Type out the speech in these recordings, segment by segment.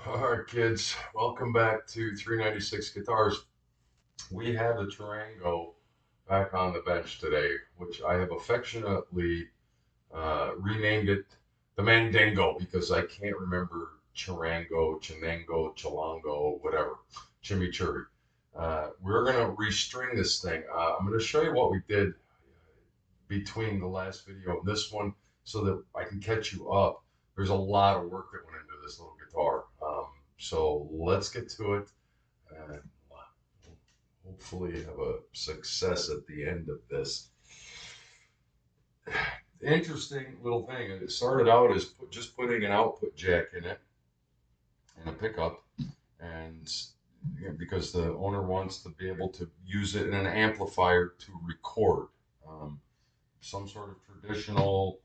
All right, kids, welcome back to 396 Guitars. We have the Charango back on the bench today, which I have affectionately renamed it the Mandingo because I can't remember Charango, Chenango, Chalango, whatever, Chimichurri. We're going to restring this thing. I'm going to show you what we did between the last video and this one so that I can catch you up. There's a lot of work that went into this little guitar. So let's get to it and hopefully have a success at the end of this. Interesting little thing. It started out as just putting an output jack in it and a pickup, and because the owner wants to be able to use it in an amplifier to record some sort of traditional,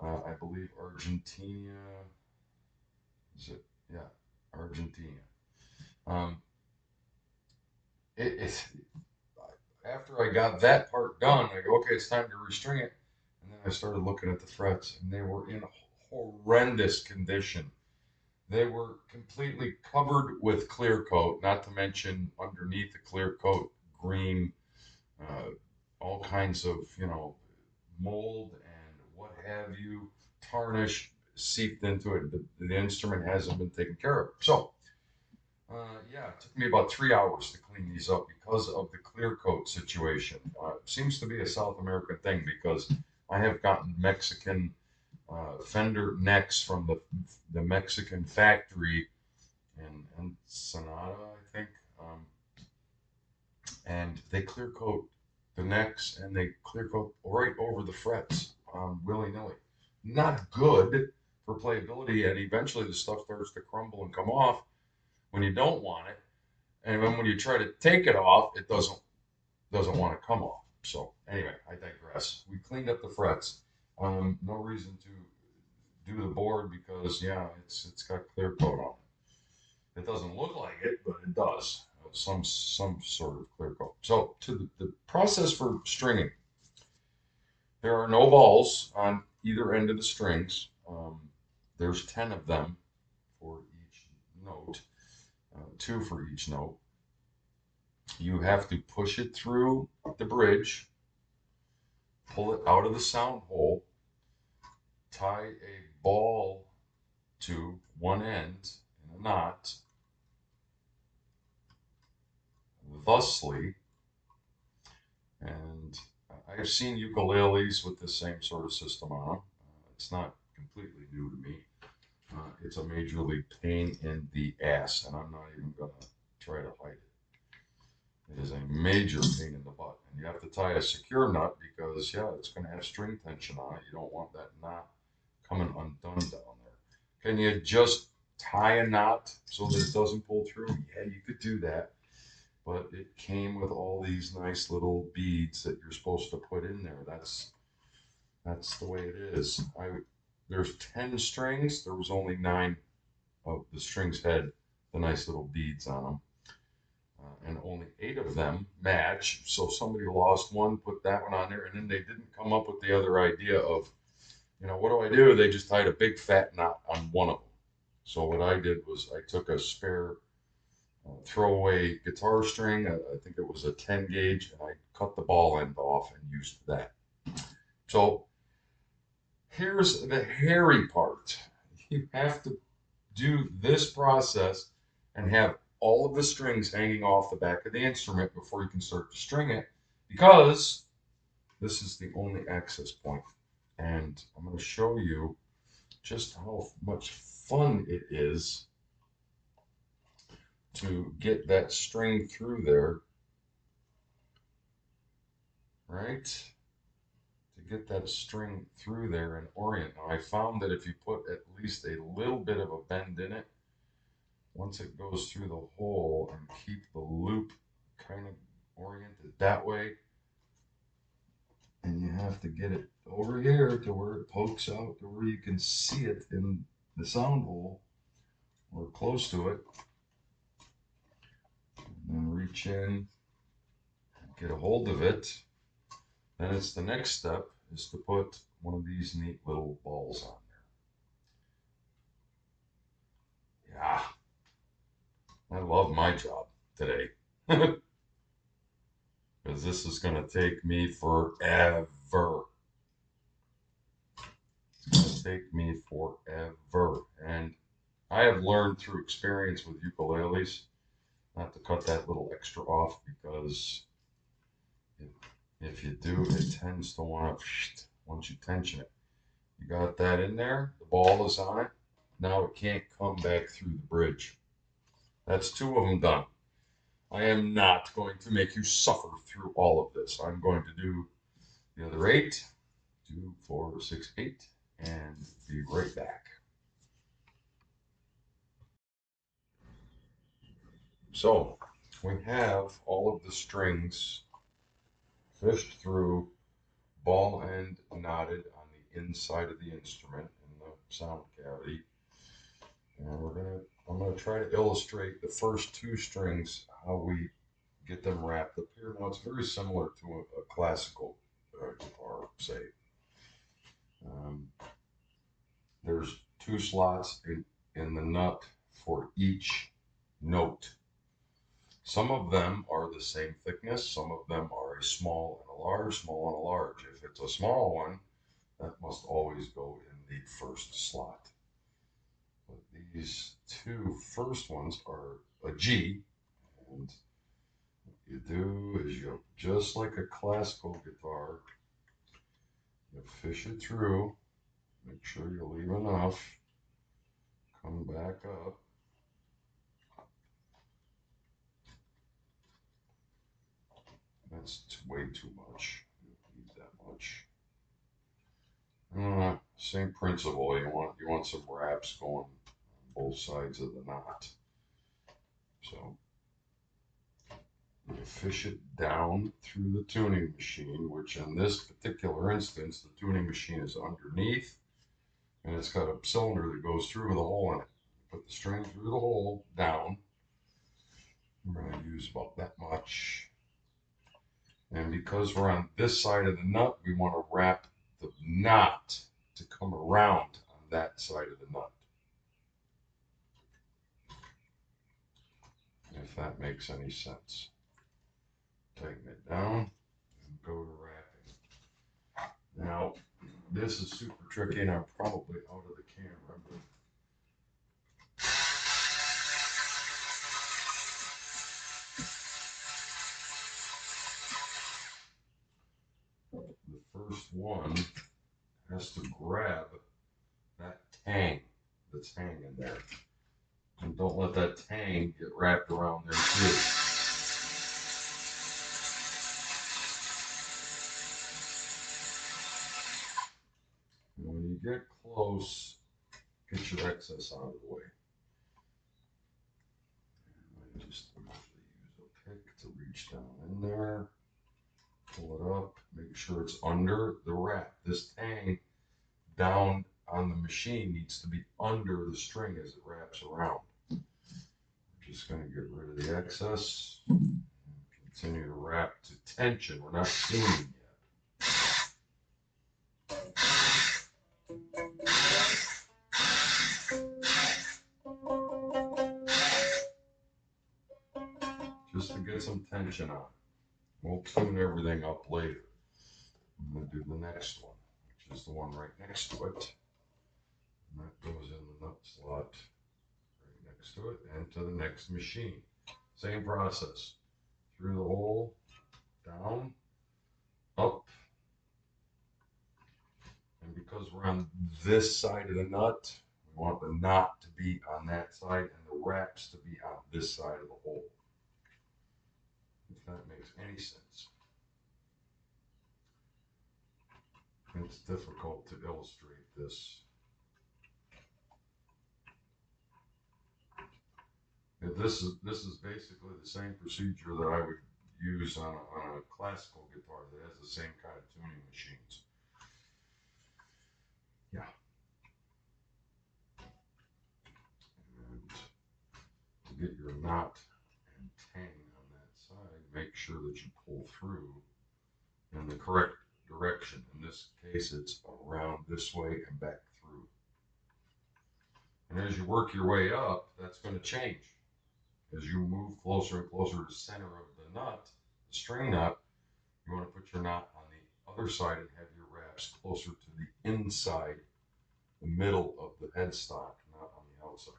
I believe Argentina. Is it? Yeah, Argentina. Um, it's after I got that part done, I go, okay, it's time to restring it. And then I started looking at the frets, and they were in horrendous condition. They were completely covered with clear coat, not to mention underneath the clear coat, green, uh, all kinds of, mold and what have you, tarnish seeped into it. The instrument hasn't been taken care of. So, yeah, it took me about 3 hours to clean these up because of the clear coat situation. It seems to be a South American thing because I have gotten Mexican fender necks from the Mexican factory in Ensenada, I think, and they clear coat the necks and they clear coat right over the frets willy nilly. Not good for playability, and eventually the stuff starts to crumble and come off when you don't want it. And then when you try to take it off, it doesn't want to come off. So anyway, I digress. We cleaned up the frets. No reason to do the board because yeah, it's got clear coat on it. It doesn't look like it, but it does. Some sort of clear coat. So to the process for stringing, there are no balls on either end of the strings. There's 10 of them for each note, two for each note. You have to push it through the bridge, pull it out of the sound hole, tie a ball to one end in a knot, thusly, and I've seen ukuleles with the same sort of system on them. It's not completely new to me. It's a majorly pain in the ass, and I'm not even going to try to hide it. It is a major pain in the butt, and you have to tie a secure nut because, yeah, it's going to have string tension on it. You don't want that knot coming undone down there. Can you just tie a knot so that it doesn't pull through? Yeah, you could do that, but it came with all these nice little beads that you're supposed to put in there. That's the way it is. There's 10 strings. There was only 9 of the strings had the nice little beads on them, and only 8 of them match. So somebody lost one, put that one on there, and then they didn't come up with the other idea of, what do I do? They just tied a big fat knot on one of them. So what I did was I took a spare throwaway guitar string. I think it was a 10 gauge, and I cut the ball end off and used that. So here's the hairy part. You have to do this process and have all of the strings hanging off the back of the instrument before you can start to string it because this is the only access point. And I'm going to show you just how much fun it is to get that string through there, right? To get that string through there and orient. Now, I found that if you put at least a little bit of a bend in it, once it goes through the hole and keep the loop kind of oriented that way, and you have to get it over here to where it pokes out to where you can see it in the sound hole or close to it, and then reach in, get a hold of it. Then it's the next step is to put one of these neat little balls on there. Yeah, love my job today because this is going to take me forever. It's going to take me forever. And I have learned through experience with ukuleles not to cut that little extra off because if you do, it tends to want to, once you tension it, you got that in there, the ball is on it. Now it can't come back through the bridge. That's 2 of them done. I am not going to make you suffer through all of this. I'm going to do the other 8, 2, 4, 6, 8, and be right back. So we have all of the strings fished through, ball end knotted on the inside of the instrument in the sound cavity. And I'm gonna try to illustrate the first 2 strings, how we get them wrapped up here. Now it's very similar to a classical guitar, say. There's 2 slots in the nut for each note. Some of them are the same thickness, some of them are a small and a large, small and a large. If it's a small one, that must always go in the first slot. But these 2 first ones are a G, and what you do is you, just like a classical guitar, you fish it through, make sure you leave enough, come back up. That's way too much. You don't need that much. Same principle. You want some wraps going on both sides of the knot. So you fish it down through the tuning machine, which in this particular instance, the tuning machine is underneath, and it's got a cylinder that goes through with a hole in it. Put the string through the hole down. We're going to use about that much. And because we're on this side of the nut, we want to wrap the knot to come around on that side of the nut. If that makes any sense. Tighten it down and go to wrapping. Now, this is super tricky and I'm probably out of the camera. The first one has to grab that tang that's hanging there. And don't let that tang get wrapped around there too. And when you get close, get your excess out of the way. And I just usually use a pick to reach down in there, pull it up, make sure it's under the wrap. This tang down on the machine needs to be under the string as it wraps around. Just going to get rid of the excess. Continue to wrap to tension. We're not tuning yet. Just to get some tension on it. We'll tune everything up later. I'm going to do the next one, which is the one right next to it. And that goes in the nut slot right next to it and to the next machine. Same process. Through the hole, down, up. And because we're on this side of the nut, we want the knot to be on that side and the wraps to be on this side of the hole. If that makes any sense. It's difficult to illustrate this. This is basically the same procedure that I would use on a classical guitar that has the same kind of tuning machines. Yeah. And to get your knot and tang on that side, make sure that you pull through in the correct direction. In this case, it's around this way and back through. And as you work your way up, that's going to change. as you move closer and closer to the center of the nut, the string nut, you want to put your knot on the other side and have your wraps closer to the inside, the middle of the headstock, not on the outside.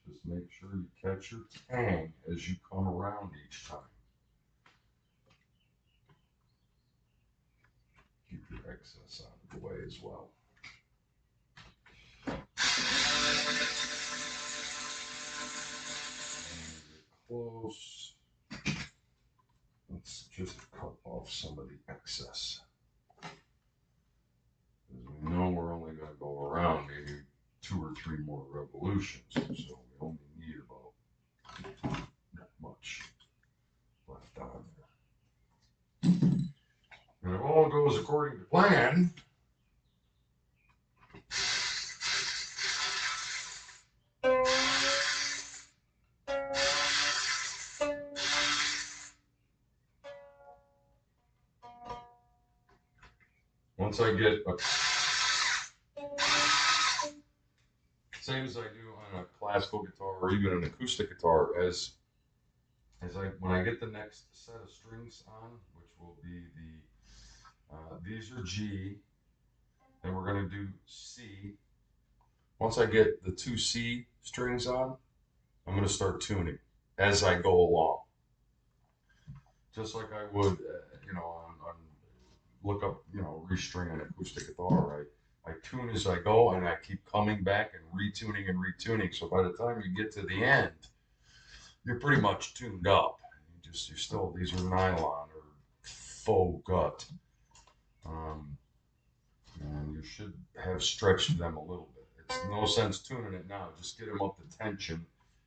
Just make sure you catch your tang as you come around each time. Keep your excess out of the way as well. Close. Let's just cut off some of the excess. As we know, we're only going to go around maybe 2 or 3 more revolutions, so we only need about that much left on there. And if all goes according to plan, once I get a, same as I do on a classical guitar or even an acoustic guitar, when I get the next set of strings on, which will be these are G, then we're going to do C. Once I get the 2 C strings on, I'm going to start tuning as I go along. Just like I would, on look up, restring an acoustic guitar, I tune as I go and I keep coming back and retuning. So by the time you get to the end, you're pretty much tuned up. You're still, these are nylon or faux gut. And you should have stretched them a little bit. It's no sense tuning it now. Just get them up to tension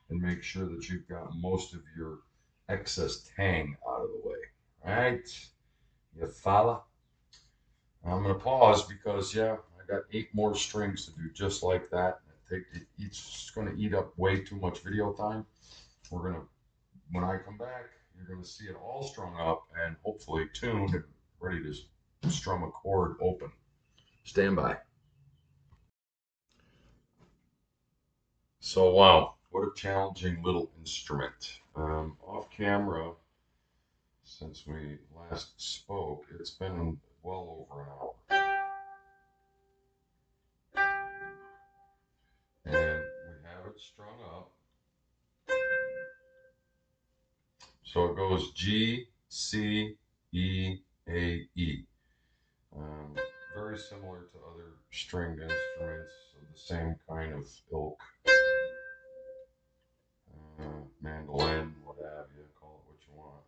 and make sure that you've got most of your excess tang out of the way. All right? You follow? I'm going to pause because, I got 8 more strings to do just like that. It's going to eat up way too much video time. When I come back, you're going to see it all strung up and hopefully tuned and ready to strum a chord open. Stand by. So, wow, what a challenging little instrument. Off camera, since we last spoke, it's been well over an hour. And we have it strung up. So it goes G, C, E, A, E. Very similar to other stringed instruments of the same kind of ilk. Mandolin, what have you, call it what you want.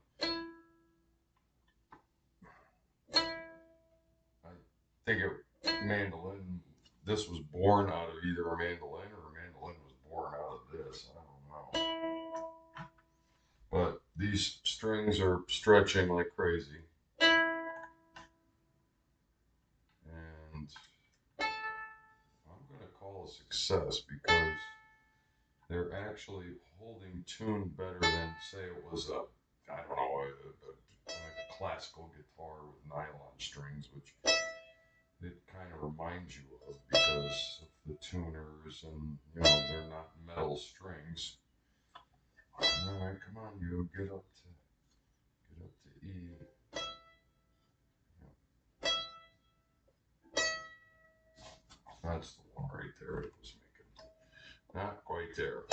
I think mandolin, this was born out of either a mandolin or a mandolin was born out of this. I don't know. But these strings are stretching like crazy. And I'm going to call a success because they're actually holding tune better than, say, it was like a classical guitar with nylon strings, which it kind of reminds you of because of the tuners and, they're not metal strings. All right, come on, you get up to E. That's the one right there. It was making not quite there.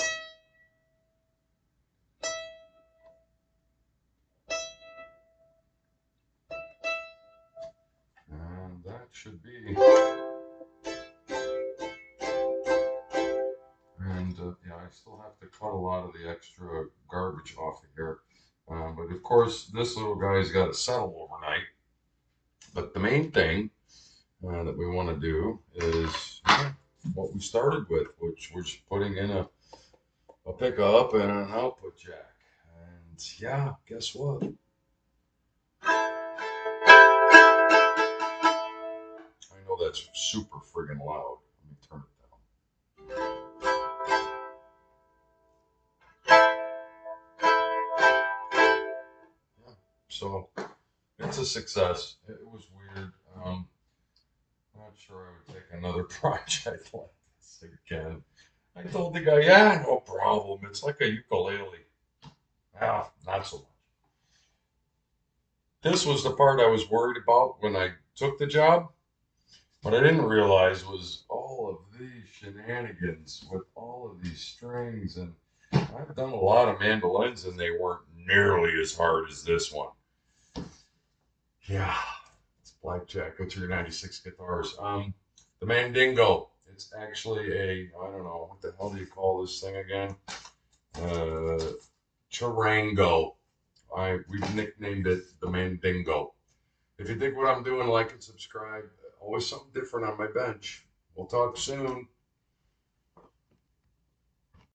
And that should be. And I still have to cut a lot of the extra garbage off of here. But of course, this little guy's got to settle overnight. But the main thing that we want to do is what we started with, which was putting in a pickup and an output jack. And guess what? I know that's super friggin' loud. Let me turn it down. So it's a success. It was weird. Not sure I would take another project like this again. I told the guy, yeah, no problem. It's like a ukulele. Ah, not so much. This was the part I was worried about when I took the job. What I didn't realize was all of these shenanigans with all of these strings. And I've done a lot of mandolins, and they weren't nearly as hard as this one. Yeah, it's blackjack. Go through your 96 guitars. The Mandingo. It's actually I don't know, what the hell do you call this thing again? Uh, Charango. We've nicknamed it the Mandingo. If you think what I'm doing, like and subscribe. Always something different on my bench. We'll talk soon.